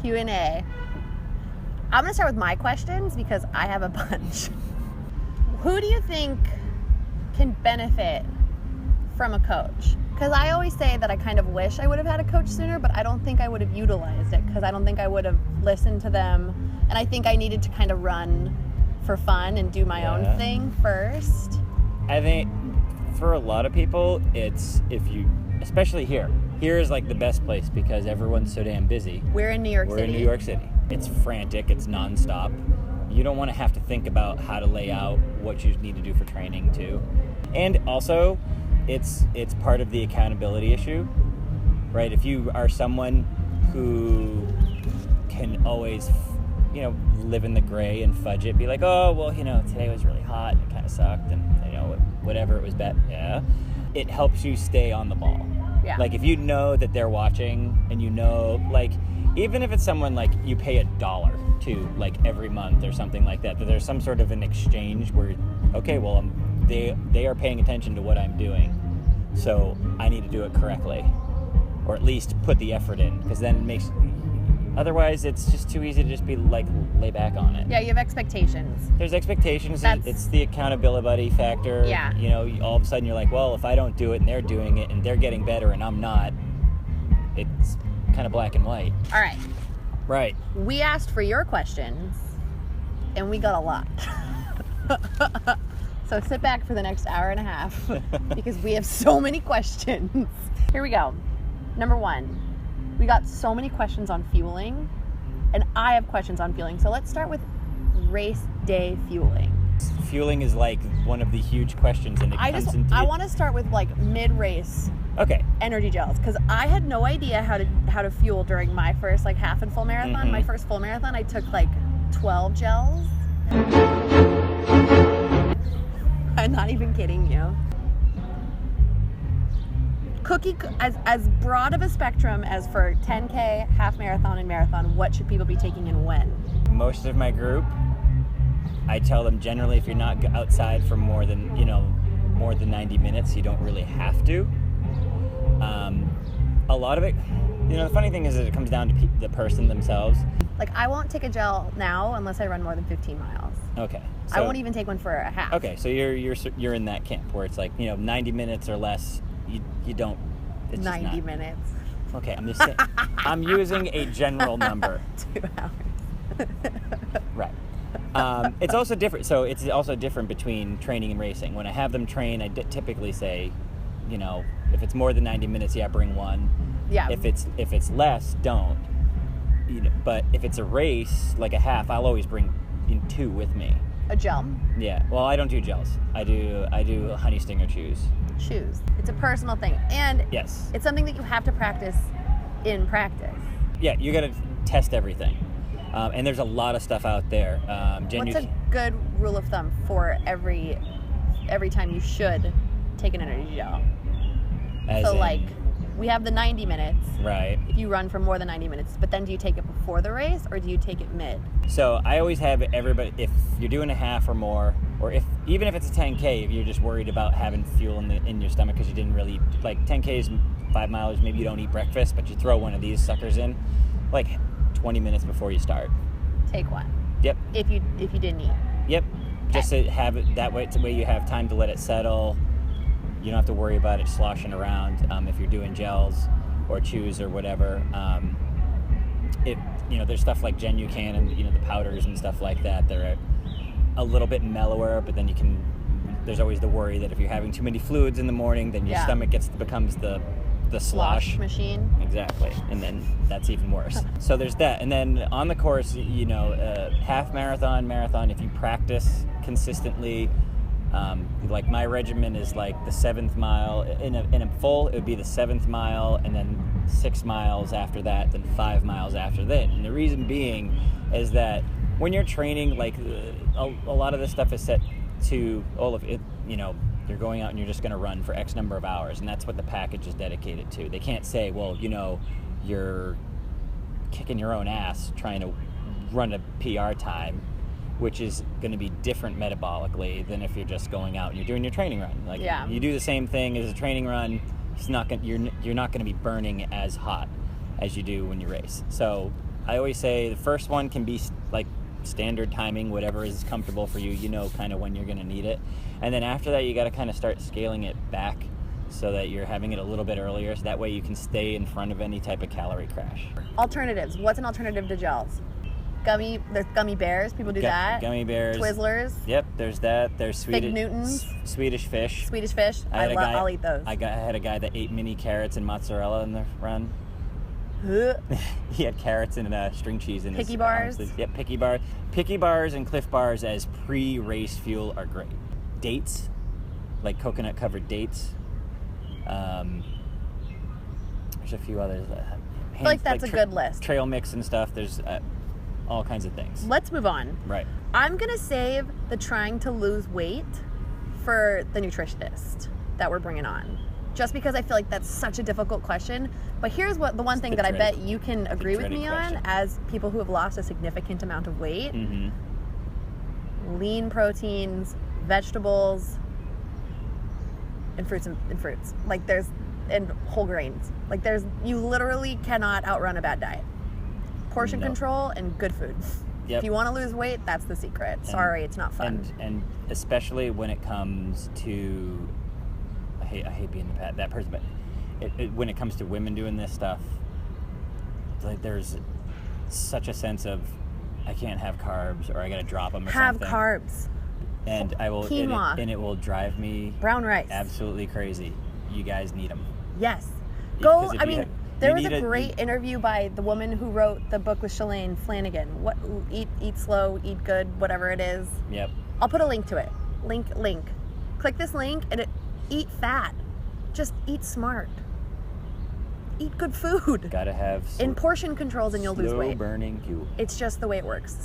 Q&A. I'm going to start with my questions because I have a bunch. Who do you think can benefit from a coach? Because I always say that I kind of wish I would have had a coach sooner, but I don't think I would have utilized it because I don't think I would have listened to them. And I think I needed to kind of run for fun and do my own thing first. I think for a lot of people, it's especially here is like the best place because everyone's so damn busy. We're in New York City. We're in New York City. It's frantic, it's nonstop. You don't want to have to think about how to lay out what you need to do for training too. And also, it's part of the accountability issue, right? If you are someone who can always, live in the gray and fudge it, be like, oh, well, today was really hot and it kind of sucked and, whatever, it was bad. Yeah. It helps you stay on the ball. Yeah. Like if you know that they're watching and even if it's someone like you pay $1 to like every month or something like that, but there's some sort of an exchange where, okay, well, they are paying attention to what I'm doing, so I need to do it correctly, or at least put the effort in, because then it makes. Otherwise, it's just too easy to just be like lay back on it. Yeah, you have expectations. There's expectations. It's the accountability factor. Yeah. All of a sudden you're like, well, if I don't do it and they're doing it and they're getting better and I'm not, it's kind of black and white. All right. Right. We asked for your questions, and we got a lot. So sit back for the next hour and a half because we have so many questions. Here we go. Number 1. We got so many questions on fueling, and I have questions on fueling. So let's start with race day fueling. Fueling is like one of the huge questions, and I want to start with like mid-race. Okay. Energy gels, because I had no idea how to fuel during my first like half and full marathon. Mm-hmm. My first full marathon, I took like 12 gels. I'm not even kidding you. As broad of a spectrum as for 10K, half marathon, and marathon, what should people be taking and when? Most of my group, I tell them generally if you're not outside for more than 90 minutes, you don't really have to. A lot of it, the funny thing is that it comes down to the person themselves. Like, I won't take a gel now unless I run more than 15 miles. Okay. So, I won't even take one for a half. Okay, so you're in that camp where it's like, 90 minutes or less. You don't. It's 90 minutes. Okay, I'm just saying. I'm using a general number. 2 hours. Right. It's also different. So it's also different between training and racing. When I have them train, I typically say, if it's more than 90 minutes, bring one. Yeah. If it's less, don't. But if it's a race, like a half, I'll always bring in 2 with me. A gel? Yeah. Well, I don't do gels. I do honey stinger chews. Choose. It's a personal thing, and yes, it's something that you have to practice in practice. Yeah, you got to test everything, and there's a lot of stuff out there. What's a good rule of thumb for every time you should take an energy gel? We have the 90 minutes. Right. If you run for more than 90 minutes, but then do you take it before the race or do you take it mid? So I always have everybody, if you're doing a half or more, or even if it's a 10K, if you're just worried about having fuel in your stomach because you didn't really, 10K is 5 miles, maybe you don't eat breakfast, but you throw one of these suckers in, 20 minutes before you start. Take one. Yep. If you didn't eat. Yep. Okay. Just to have it that way, it's the way you have time to let it settle. You don't have to worry about it sloshing around if you're doing gels or chews or whatever. There's stuff like Genucan and the powders and stuff like that. They're a little bit mellower, but then there's always the worry that if you're having too many fluids in the morning, then your stomach becomes the slosh machine. Exactly, and then that's even worse. So there's that, and then on the course, half marathon. If you practice consistently. My regimen is the 7th mile in a full. It would be the 7th mile, and then 6 miles after that, then 5 miles after that. And the reason being is that when you're training, a lot of this stuff is set to all of it. You're going out and you're just going to run for X number of hours, and that's what the package is dedicated to. They can't say, well, you're kicking your own ass trying to run a PR time, which is going to be different metabolically than if you're just going out and you're doing your training run. You do the same thing as a training run. It's not you're not going to be burning as hot as you do when you race. So I always say the first one can be like standard timing, whatever is comfortable for you. You know kind of when you're going to need it. And then after that, you got to kind of start scaling it back so that you're having it a little bit earlier, so that way you can stay in front of any type of calorie crash. Alternatives. What's an alternative to gels? There's gummy bears. People do that. Gummy bears. Twizzlers. Yep, there's that. There's Fig Newtons. Swedish fish. Swedish fish. I'll eat those. I had a guy that ate mini carrots and mozzarella in the run. He had carrots and string cheese in his Picky bars. Yep, Picky Bars. Picky Bars and Cliff Bars as pre-race fuel are great. Dates, like coconut-covered dates. There's a few others. I feel like that's a good list. Trail mix and stuff. There's all kinds of things. Let's move on. Right. I'm going to save the trying to lose weight for the nutritionist that we're bringing on. Just because I feel like that's such a difficult question. But here's the one thing that I bet you can agree with me on as people who have lost a significant amount of weight. Mm-hmm. Lean proteins, vegetables, and fruits. Like and whole grains. Like you literally cannot outrun a bad diet. Portion control and good food. Yep. If you want to lose weight, that's the secret. Sorry, it's not fun. And especially when it comes to, I hate being that person, but when it comes to women doing this stuff, like there's such a sense of I can't have carbs or I got to drop them or something. Have carbs. And I will quinoa. And it will drive me brown rice absolutely crazy. You guys need them. Yes. There was a great interview by the woman who wrote the book with Shalane Flanagan. What eat slow, eat good, whatever it is. Yep. I'll put a link to it. Link. Click this link and eat fat. Just eat smart. Eat good food. Gotta have in portion controls and you'll lose weight. Slow burning fuel. It's just the way it works.